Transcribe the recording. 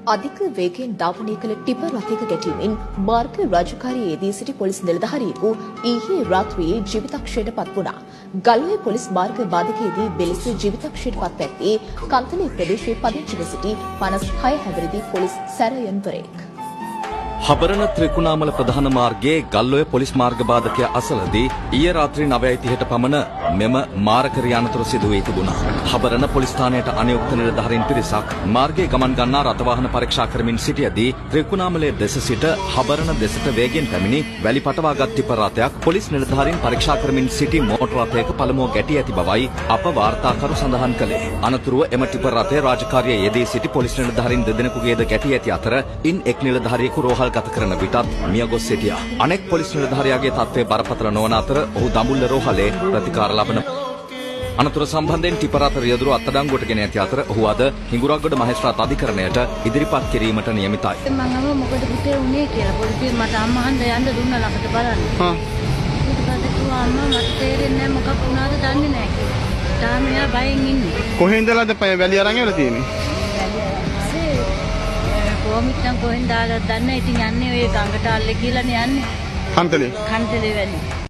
අධික වේගයෙන් ධාවනය කළ ටිපර් රථයක ගැටීමෙන් මාර්ග රාජකාරියේ යෙදී සිටි පොලිස් නිලධාරියෙකු ඊයේ රාත්‍රියේ ජීවිතක්ෂයට පත් වුණා. ගල්ඔය පොලිස් මාර්ග බාධකයේදී බෙලෙස ජීවිතක්ෂයට පත් පැත්තේ කන්තලේ ප්‍රදේශයේ පදිංචිව සිටි 56 හැවිරිදි පොලිස් සැරයන්වරයෙක්. හබරණ ත්‍රිකුණාමල ප්‍රධාන මාර්ගයේ ගල්ඔය පොලිස් මාර්ග බාධකය අසලදී ඊයේ රාත්‍රී 9:30ට පමණ මෙම මාරකර යානතුර සිදු වී තිබුණා. හබරණ පොලිස් ස්ථානයට අනුයුක්ත නිලධාරීන් පිරිසක් මාර්ගයේ ගමන් ගන්නා රථ වාහන පරීක්ෂා කරමින් සිටියදී ත්‍රිකුණාමලයේ දෙස සිට හබරණ දෙසට වේගයෙන් පැමිණි වැලි පටවාගත් ටිපර් රථයක් පොලිස් නිලධාරීන් පරීක්ෂා කරමින් සිටි මෝටර රථයක පළමුව ගැටී ඇති බවයි අප වාර්තාකරු සඳහන් කළේ. අනතුරුව එම ටිපර් රථය රාජකාරියේ යෙදී සිටි පොලිස් නිලධාරීන් දෙදෙනෙකුගේද ගැටී ඇති අතර ඉන් එක් නිලධාරියෙකු රෝහල් ගත කරන විටත් මිය ගොස් සිටියා. අනෙක් පොලිස් නිලධාරියාගේ තත්ත්වය බරපතල නොවන අතර ඔහු දඹුල්ල රෝහලේ ප්‍රතිකාර ලබන අනතුර සම්බන්ධයෙන් ටිපර් රථ රියදුරු අත්අඩංගුවට ගෙන ඇති අතර ඔහු අද හිඟුරක්ගොඩ මහේස්ත්‍රාත් අධිකරණයට ඉදිරිපත් කිරීමට නියමිතයි. මම මොකද පුතේ උනේ කියලා පොලිසියෙන් මට අම්මා හන්ද යන්න දුන්නා ළඟට බලන්න. ඊට පස්සේ කිව්වා අම්මා මට තේරෙන්නේ නැහැ මොකක් වුණාද දන්නේ නැහැ කියලා. තාම එයා බයෙන් ඉන්නේ. කොහෙන් ඉඳලාද වැලි අරන් ඇවිල්ලා තියෙන්නේ? කොහොමිටනම් කොහෙන්ද ආගත් දන්නේ. ඉතින් යන්නේ ඔය ගඟට අල්ලේ කියලානේ යන්නේ. කන්තලේ. කන්තලේ වැලි.